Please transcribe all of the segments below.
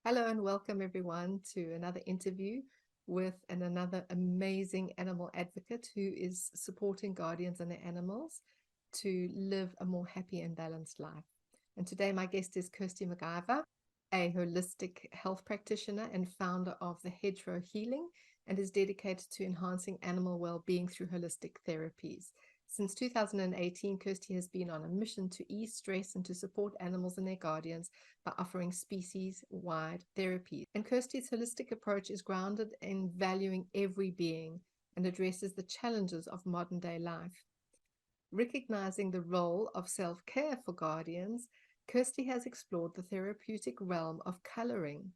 Hello and welcome everyone to another interview with another amazing animal advocate who is supporting guardians and their animals to live a more happy and balanced life. And today my guest is Kirsty McIvor, a holistic health practitioner and founder of the Hedgerow Healing, and is dedicated to enhancing animal well-being through holistic therapies. Since 2018, Kirsty has been on a mission to ease stress and to support animals and their guardians by offering species-wide therapies. And Kirsty's holistic approach is grounded in valuing every being and addresses the challenges of modern-day life. Recognizing the role of self-care for guardians, Kirsty has explored the therapeutic realm of coloring.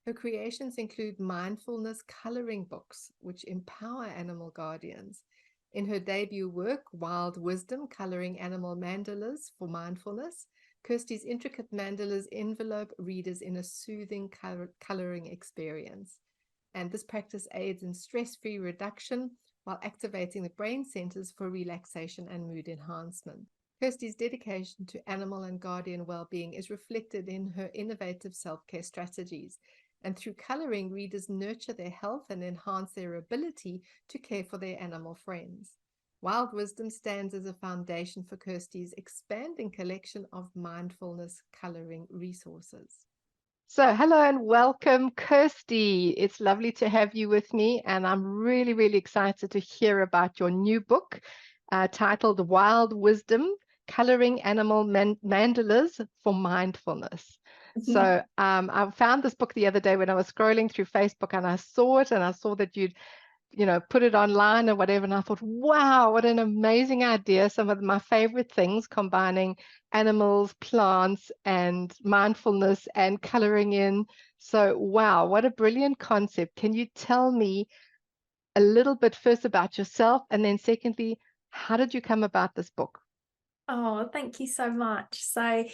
Her creations include mindfulness coloring books, which empower animal guardians. In her debut work, Wild Wisdom, Coloring Animal Mandalas for Mindfulness, Kirsty's intricate mandalas envelope readers in a soothing coloring experience. And this practice aids in stress-free reduction while activating the brain centers for relaxation and mood enhancement. Kirsty's dedication to animal and guardian well-being is reflected in her innovative self-care strategies. And through coloring, readers nurture their health and enhance their ability to care for their animal friends. Wild Wisdom stands as a foundation for Kirsty's expanding collection of mindfulness coloring resources. So hello and welcome, Kirsty. It's lovely to have you with me, and I'm really, really excited to hear about your new book titled Wild Wisdom, Coloring Animal Mandalas for Mindfulness. So I found this book the other day when I was scrolling through Facebook, and I saw it, and I saw that you'd put it online or whatever. And I thought, wow, what an amazing idea. Some of my favorite things, combining animals, plants, and mindfulness and coloring in. So, wow, what a brilliant concept. Can you tell me a little bit first about yourself? And then secondly, how did you come about this book? Oh, thank you so much. For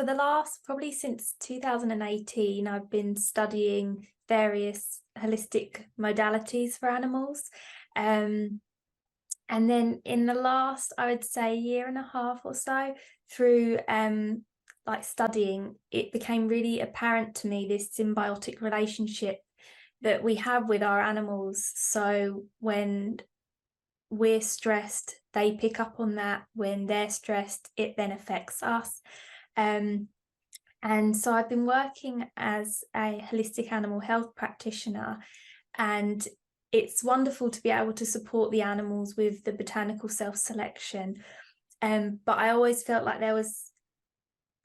the last, probably since 2018, I've been studying various holistic modalities for animals. And then in the last, I would say, year and a half or so, through studying, it became really apparent to me this symbiotic relationship that we have with our animals. So when we're stressed, they pick up on that. When they're stressed, it then affects us. And so I've been working as a holistic animal health practitioner, and it's wonderful to be able to support the animals with the botanical self-selection. But I always felt like there was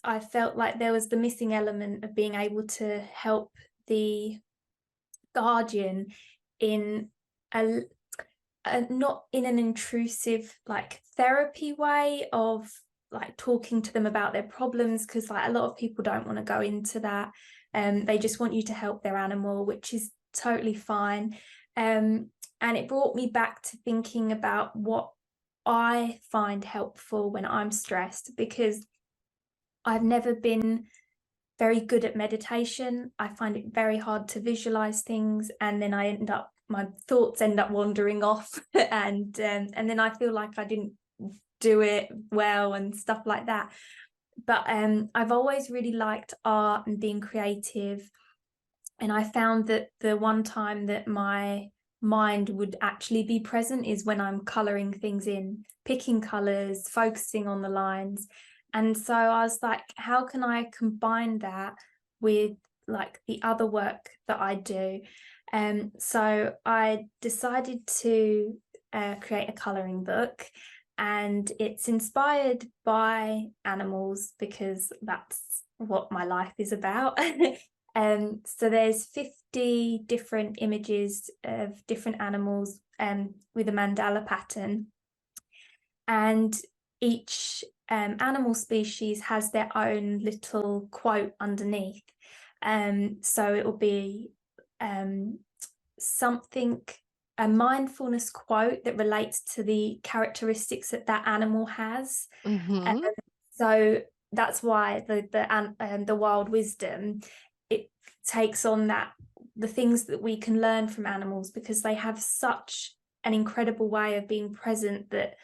the missing element of being able to help the guardian in a not in an intrusive like therapy way of like talking to them about their problems, because like a lot of people don't want to go into that. They just want you to help their animal, which is totally fine. And it brought me back to thinking about what I find helpful when I'm stressed, because I've never been very good at meditation. I find it very hard to visualize things, and then my thoughts end up wandering off, and then I feel like I didn't do it well and stuff like that. But I've always really liked art and being creative, and I found that the one time that my mind would actually be present is when I'm coloring things in, picking colors, focusing on the lines. And so I was like, how can I combine that with like the other work that I do? So I decided to create a coloring book, and it's inspired by animals because that's what my life is about. So there's 50 different images of different animals with a mandala pattern, and each animal species has their own little quote underneath. So it will be a mindfulness quote that relates to the characteristics that that animal has. Mm-hmm. So that's why the wild wisdom, it takes on the things that we can learn from animals, because they have such an incredible way of being present that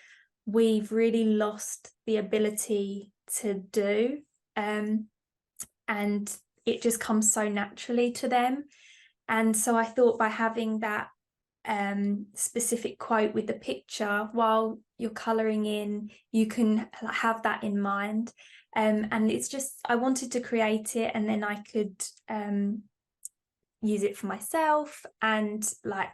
we've really lost the ability to do. and it just comes so naturally to them. And so I thought by having that specific quote with the picture while you're colouring in, you can have that in mind. And it's just, I wanted to create it, and then I could use it for myself, and like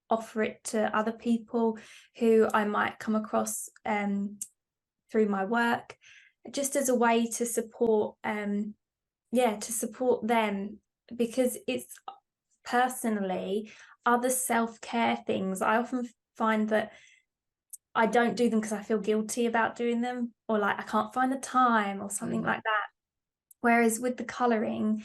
offer it to other people who I might come across through my work, just as a way to support to support them, because it's personally other self-care things. I often find that I don't do them because I feel guilty about doing them, or like I can't find the time or something like that. Whereas with the colouring,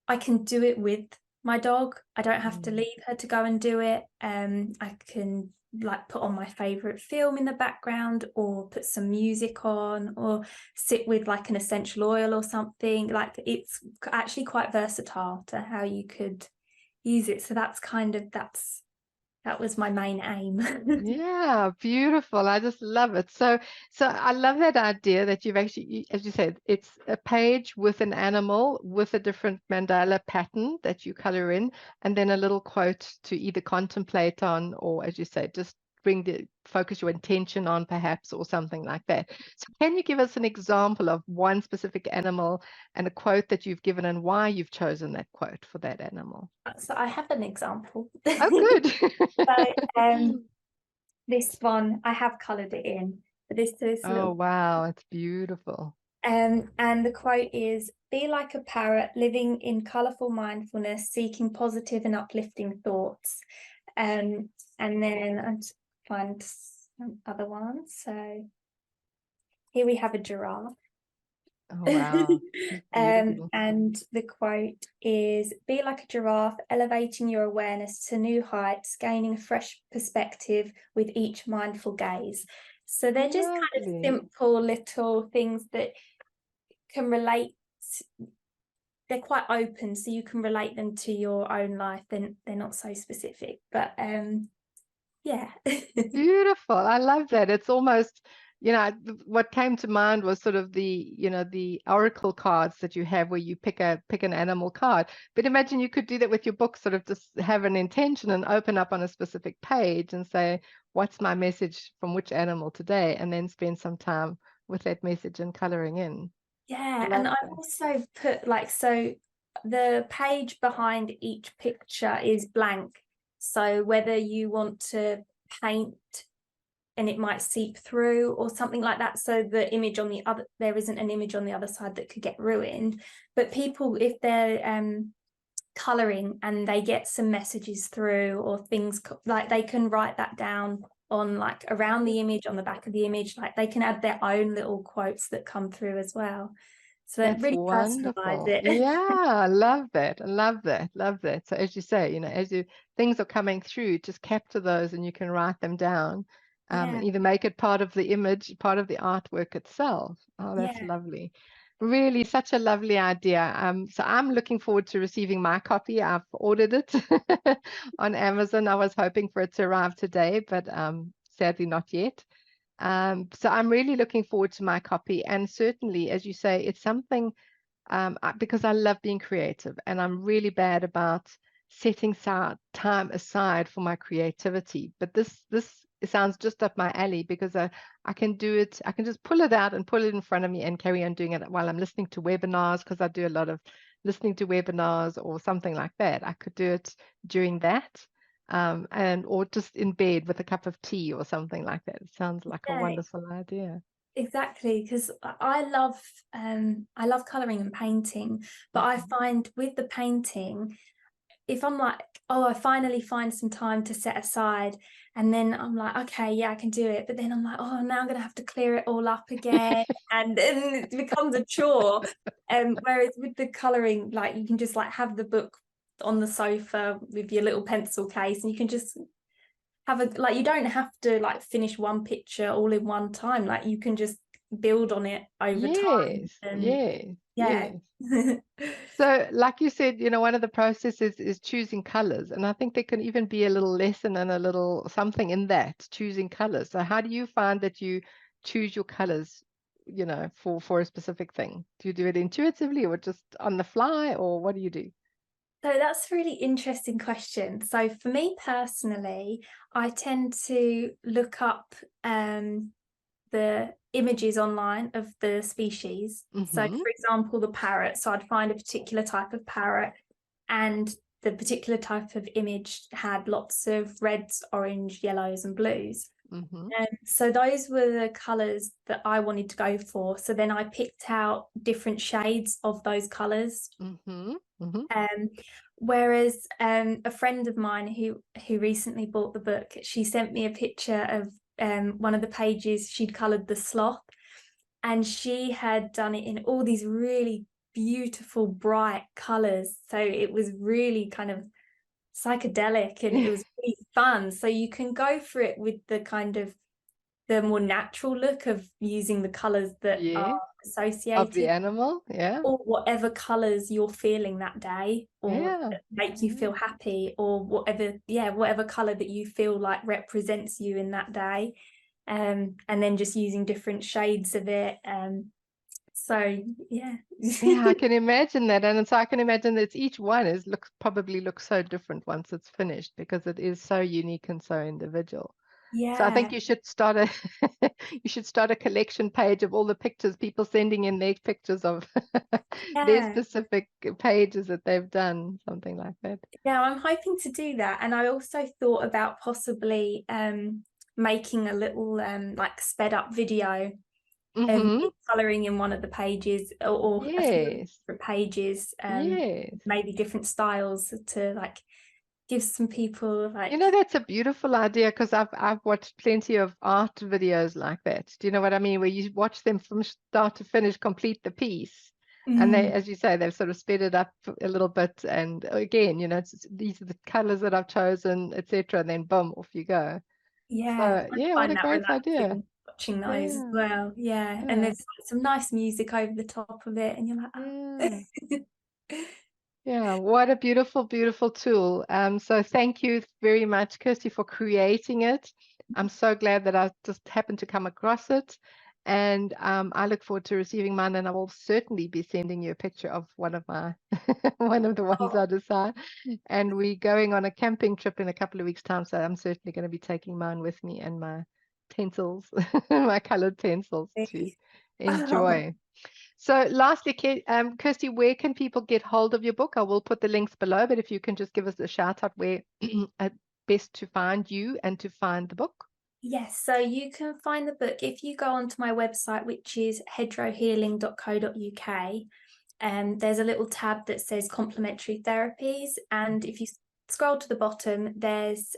I can do it with my dog. I don't have to leave her to go and do it. I can like put on my favorite film in the background, or put some music on, or sit with like an essential oil or something. Like, it's actually quite versatile to how you could use it. So that's that was my main aim. Yeah, beautiful. I just love it. So I love that idea that you've actually, as you said, it's a page with an animal with a different mandala pattern that you color in, and then a little quote to either contemplate on, or as you say, just focus your intention on perhaps, or something like that. So can you give us an example of one specific animal and a quote that you've given, and why you've chosen that quote for that animal? So I have an example. Oh, good. So this one, I have coloured it in, but this Oh, little, wow, it's beautiful. and the quote is, "Be like a parrot, living in colourful mindfulness, seeking positive and uplifting thoughts." And then I just find some other ones. So here we have a giraffe. Oh, wow. It's beautiful. And the quote is, "Be like a giraffe, elevating your awareness to new heights, gaining a fresh perspective with each mindful gaze." So they're just kind of Lovely. simple little things that can relate. They're quite open, so you can relate them to your own life. Then they're not so specific, but yeah. Beautiful. I love that. It's almost, what came to mind was sort of the oracle cards that you have where you pick an animal card. But imagine you could do that with your book, sort of just have an intention and open up on a specific page and say, what's my message from which animal today? And then spend some time with that message and coloring in. Yeah, and Love I've that. also put like, so the page behind each picture is blank. So whether you want to paint and it might seep through or something like that, so the image on the other, there isn't an image on the other side that could get ruined. But people, if they're colouring and they get some messages through, or things like, they can write that down on like around the image, on the back of the image, like they can add their own little quotes that come through as well, so it That's really personalize wonderful. it. Yeah, I love that. I love that. Love that. So as you say, things are coming through, just capture those and you can write them down, Yeah, and either make it part of the image, part of the artwork itself. Oh, that's yeah, lovely. Really, such a lovely idea. So I'm looking forward to receiving my copy. I've ordered it on Amazon. I was hoping for it to arrive today, but sadly not yet. So I'm really looking forward to my copy. And certainly, as you say, it's something, because I love being creative, and I'm really bad about setting time aside for my creativity. But this sounds just up my alley, because I can do it. I can just pull it out and pull it in front of me and carry on doing it while I'm listening to webinars, because I do a lot of listening to webinars or something like that. I could do it during that. Or just in bed with a cup of tea or something like that. It sounds like a yeah, wonderful idea. exactly, because I love coloring and painting, but I Mhm. find with the painting, if I'm like, oh, I finally find some time to set aside, and then I'm like, okay, yeah, I can do it. But then I'm like, oh, now I'm gonna have to clear it all up again, and then it becomes a chore. Whereas with the colouring, like, you can just like have the book on the sofa with your little pencil case, and you can just have a, like, you don't have to like finish one picture all in one time. Like, you can just build on it over time, Yes, and yes, yeah. yes. So, like you said, one of the processes is choosing colors. And I think there can even be a little lesson and a little something in that, choosing colors. So, how do you find that you choose your colors? for a specific thing? Do you do it intuitively or just on the fly, or what do you do? So that's a really interesting question. So for me personally, I tend to look up the images online of the species. So Mm-hmm. for example, the parrot. So I'd find a particular type of parrot, and the particular type of image had lots of reds, orange, yellows, and blues. Mm-hmm. So those were the colors that I wanted to go for. So then I picked out different shades of those colors. Mm-hmm. Mm-hmm. Whereas a friend of mine who recently bought the book, she sent me a picture of one of the pages. She'd colored the sloth, and she had done it in all these really beautiful bright colors. So it was really kind of psychedelic, and it was really fun. So you can go for it with the kind of the more natural look of using the colors that are Yeah. Of the associated, animal. Yeah. or whatever colors you're feeling that day, or Yeah. make you feel happy, or whatever color that you feel like represents you in that day. And then just using different shades of it. So yeah. Yeah, I can imagine that. And so I can imagine that each one probably looks so different once it's finished, because it is so unique and so individual. So I think Yeah. you should start a you should start a collection page of all the pictures, people sending in their pictures of their Yeah. specific pages that they've done, something like that. Yeah, I'm hoping to do that. And I also thought about possibly making a little like sped up video of Mm-hmm. me colouring in one of the pages, or a few of the Yes. different pages, Yes. maybe different styles to like give some people like, That's a beautiful idea, because I've watched plenty of art videos like that. Do you know what I mean? Where you watch them from start to finish, complete the piece. And they, mm, as you say, they've sort of sped it up a little bit. And again, these are the colors that I've chosen, etc. And then boom, off you go. yeah, So I yeah, what find a that great idea. relaxing watching those as Yeah, well. Yeah, and yeah, there's some nice music over the top of it, and you're like, yeah. oh. Yeah, what a beautiful, beautiful tool. So thank you very much, Kirsty, for creating it. I'm so glad that I just happened to come across it. And I look forward to receiving mine, and I will certainly be sending you a picture of one of my one of the ones I Oh, decide. And we're going on a camping trip in a couple of weeks' time, so I'm certainly going to be taking mine with me, and my pencils, my colored pencils, to oh. enjoy. So lastly, Kirsty, where can people get hold of your book? I will put the links below, but if you can just give us a shout out where best to find you and to find the book. Yes, so you can find the book if you go onto my website, which is hedgerowhealing.co.uk. There's a little tab that says complementary therapies, and if you scroll to the bottom, there's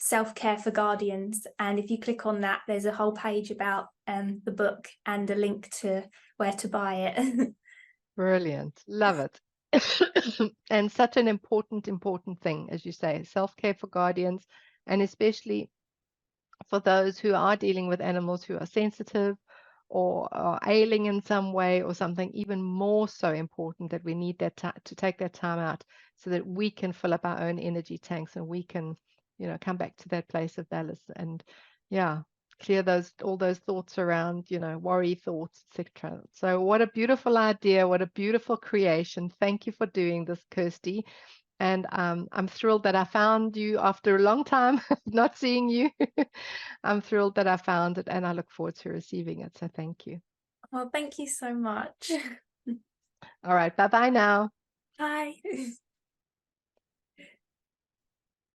self-care for guardians, and if you click on that, there's a whole page about the book and a link to where to buy it. Brilliant. Love it. And such an important thing, as you say, self-care for guardians, and especially for those who are dealing with animals who are sensitive or are ailing in some way or something. Even more so important that we need that to take that time out so that we can fill up our own energy tanks, and we can come back to that place of balance, and yeah, clear all those thoughts around worry thoughts, etc. So what a beautiful idea, what a beautiful creation. Thank you for doing this, Kirsty. And I'm thrilled that I found you after a long time of not seeing you. I'm thrilled that I found it, and I look forward to receiving it. So thank you. Well, thank you so much. All right. Bye-bye now. Bye.